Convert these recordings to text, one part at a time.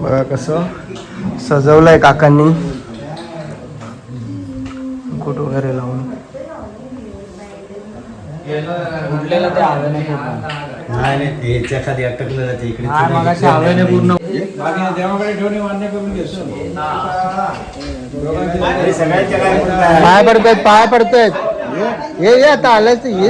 बघा कसं सजवलंय काकांनी, मुकुट वगैरे लावून. नाही ते याच्या खाली अटकलं ते इकडे पूर्ण पाय पडतायत, पाय पडतायत. ये आता आलायच ये.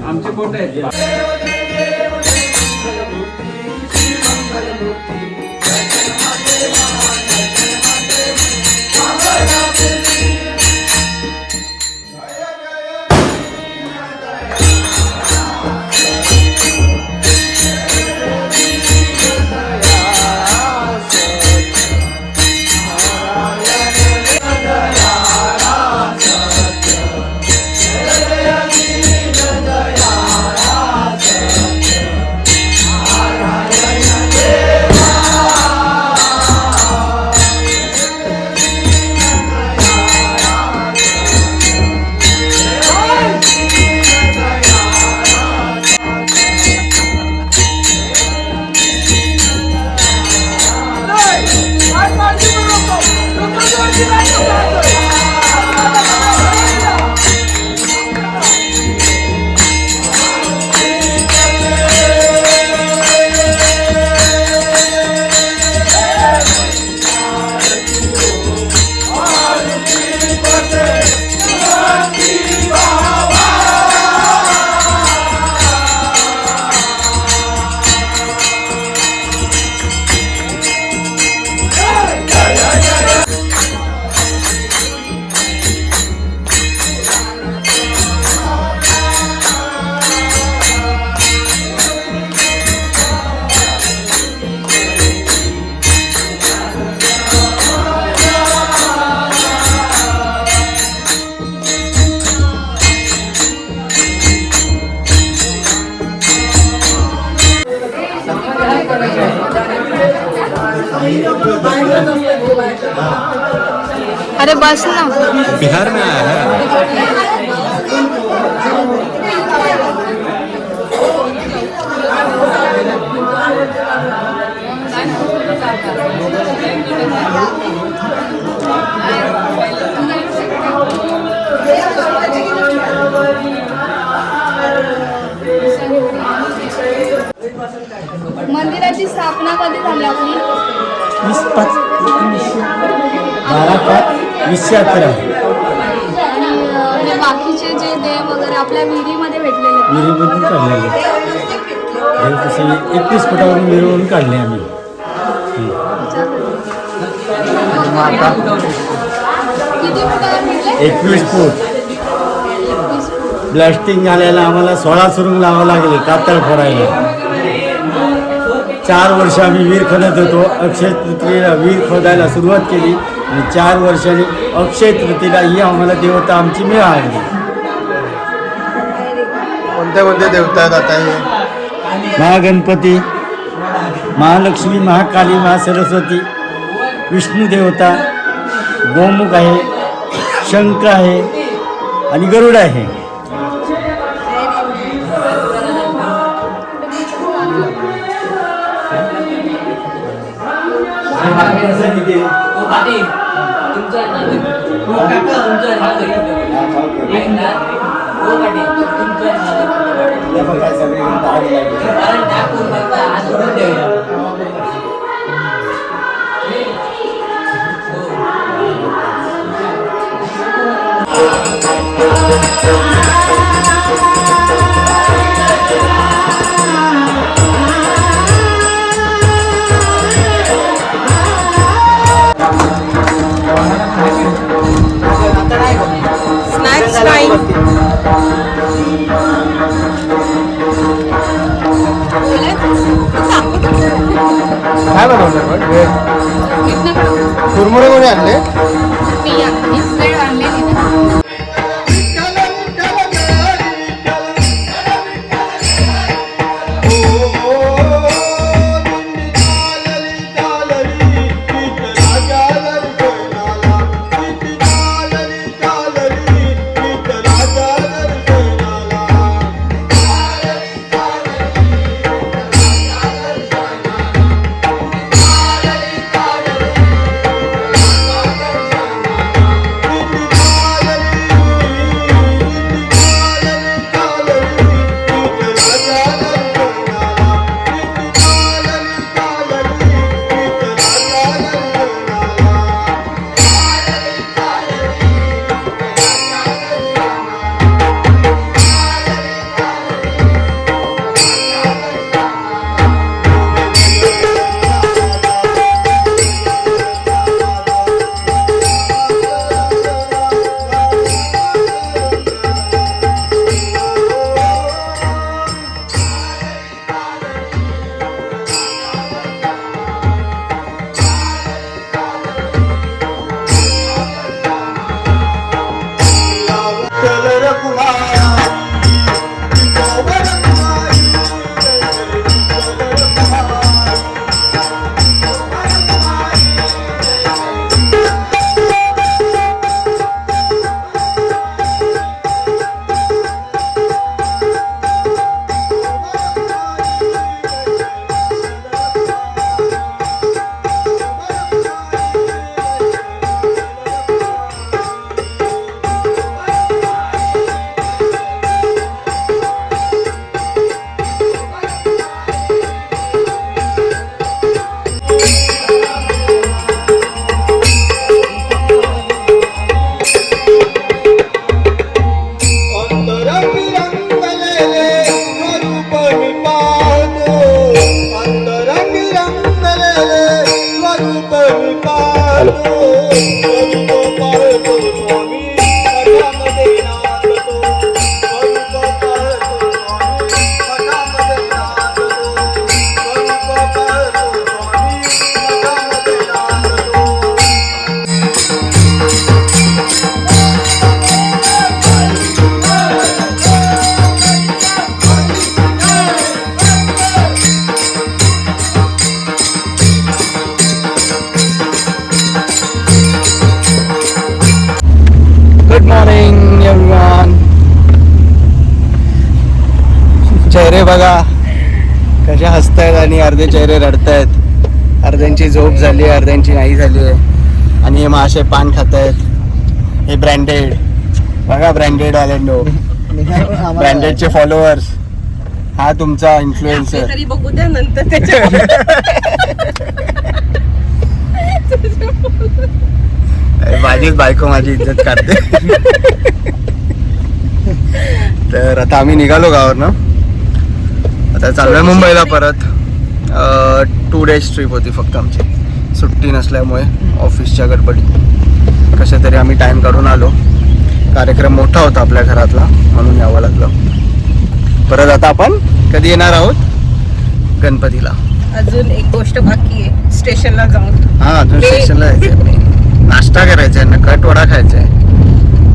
आमचे कोण अरे बस ना, बिहार में आया है. मंदिराची स्थापना कधी झाली आपली? 12/5/2011. आणि बाकीचे जे देव वगैरे आपल्या विहिरीमध्ये भेटलेले आहेत. विहिरीमधून काढलेले तसे 21 फुटावरून विहिरीवरून काढले आम्ही. किती फुटावर भेटले? 21 फूट. ब्लास्टिंग झालेला आम्हाला 16 सुरुंग लावावं लागले कातळ फोडायला. 4 वर्ष आम्ही विहीर खोदत होतो. अक्षय तृतीयेला विहीर खोदायला सुरुवात केली आणि 4 वर्षांनी अक्षय तृतीयेला ही आम्हाला देवता आमची मिळाली. कोणत्या कोणत्या देवता आहेत आता हे? महागणपती, महालक्ष्मी, महाकाली, महासरस्वती, विष्णू देवता, गोमुख आहे, शंख आहे आणि गरुड आहे. Snacks time. काय बनवलं? कुरमुरे कोणी आणले? मी बघा कशा हसतायत आणि अर्धे चेहरे रडतायत. अर्ध्यांची झोप झाली, अर्ध्यांची नाही झाली आहे. आणि हे मासे पान खात आहेत. हे ब्रँडेड बघा, ब्रँडेड आलेंडो, ब्रँडेडचे फॉलोअर्स. हा तुमचा इन्फ्लुएन्सर. तरी बघू द्या नंतर त्याच्या माझीच बायको माझी इज्जत काढते. तर आता आम्ही निघालो गावावरनं. आता चाललोय मुंबईला परत. 2 days ट्रिप होती फक्त आमची, सुट्टी नसल्यामुळे ऑफिसच्या गडबडीत कशा तरी आम्ही टाइम काढून आलो. कार्यक्रम मोठा होता आपल्या घरातला म्हणून यावं लागलं. परत आता आपण कधी येणार आहोत? गणपतीला. अजून एक गोष्ट बाकी आहे, स्टेशनला जाऊन. हा अजून स्टेशनला जायचंय. नाश्ता करायचा आहे ना, कटवडा खायचा आहे.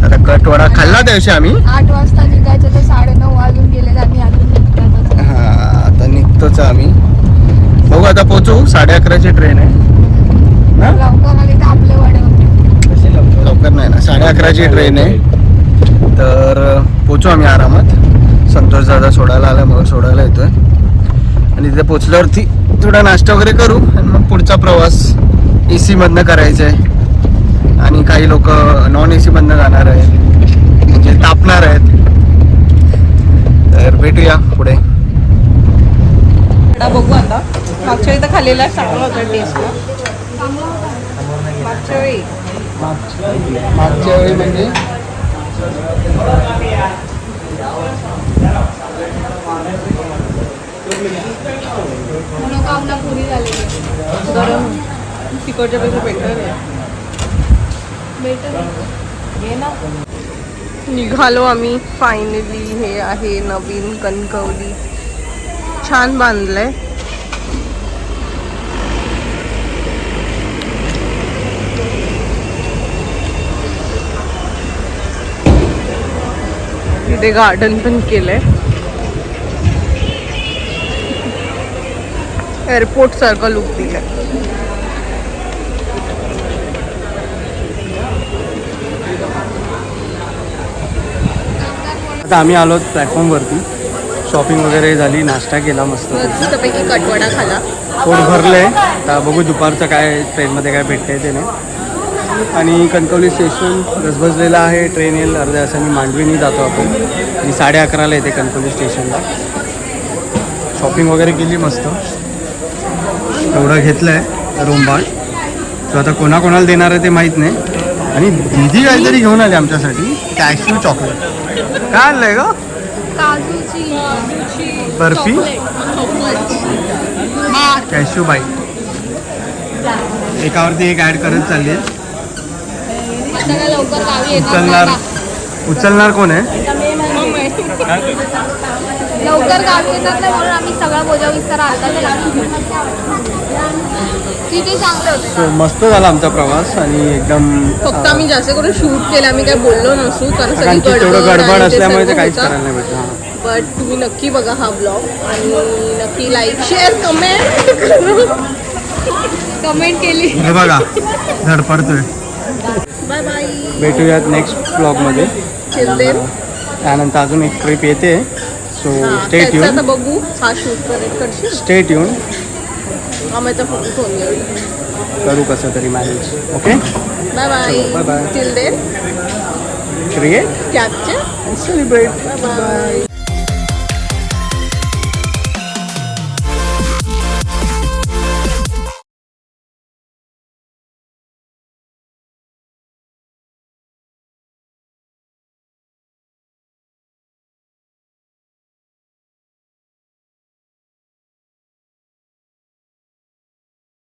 आता कटवडा खाल्ला त्या दिवशी आम्ही. 8 वाजता निघायचं तर 9:30 वाजून गेले. आम्ही अजून निघतात. हा आता निघतोच आम्ही. बघू आता पोचू. 11:30ची ट्रेन आहे ना. लवकर आले तर आपले वडे होते. लवकर नाही ना, 11:30ची ट्रेन आहे. तर पोचू आम्ही आरामात. संतोष दादा सोडायला आला, मग सोडायला येतोय. आणि तिथे पोचल्यावरती थोडा नाश्ता वगैरे करू आणि मग पुढचा प्रवास AC मधनं करायचा आहे. आणि काही लोक नॉन AC मधनं जाणार आहेत, म्हणजे तापणार आहेत. तर भेटूया पुढे. वडा बघू आता. मागच्या वेळी तर खाल्लेला चांगला होता टेस्टला. मागच्या वेळी मागच्या वेळी म्हणजे मनोकामना पुरी झाली. गरम तिकडच्या पेक्षा बेटर आहे. बेटर निघालो आम्ही फायनली. हे आहे नवीन कणकवली. छान बांधलंय. तिथे गार्डन पण केलंय. एअरपोर्ट सारखं लुक दिलंय. आता आम्ही आलो प्लॅटफॉर्मवरती. शॉपिंग वगैरे झाली, नाश्ता केला मस्त. मस्तपैकी कटवडा खाला. पोट भरलंय. आता बघू दुपारचं काय ट्रेनमध्ये काय भेटतंय ते नाही. आणि कणकवली स्टेशन गजबजलेलं आहे. ट्रेन येईल अर्ध्या तासांनी. मांडवीनी जातो आपण आणि 11:30ला येते कणकवली स्टेशनला. शॉपिंग वगैरे केली मस्त. एवढं घेतलं आहे रोमबाळ. तो आता कोणाकोणाला देणार आहे ते माहीत नाही. आणि दीदी काहीतरी घेऊन आले आमच्यासाठी, कॅश्यू चॉकलेट. काय आणलंय ग? काजूची बर्फी, कॅश्यू बाई. एकावरती एक ॲड करत चालली आहे. आता काय लवकर गावी उचलणार उचलणार कोण आहे? लवकर गावी येतात नाही म्हणून आम्ही सगळा बोजा विस्तार आता तिथे चांगले होते. So, मस्त झाला आमचा प्रवास आणि एकदम फक्त आम्ही जास्त करून शूट केलं. आम्ही काय बोललो नसू कारण कारण की तेवढं गडबड असल्यामुळे ते काहीच करायला नाही भेटलं. बट तुम्ही नक्की बघा हा ब्लॉग आणि नक्की लाईक शेअर कमेंट केली. हे बघा धडपडतोय. Bye bye. भेटूयात नेक्स्ट ब्लॉगमध्ये. त्यानंतर अजून एक ट्रिप येते. So stay tune. बघू हा शूट करशील. Stay tune. आम्हाला फोटो ठेवून करू कसं तरी manage. Okay bye bye. bye bye. Till then create capture celebrate. Bye bye.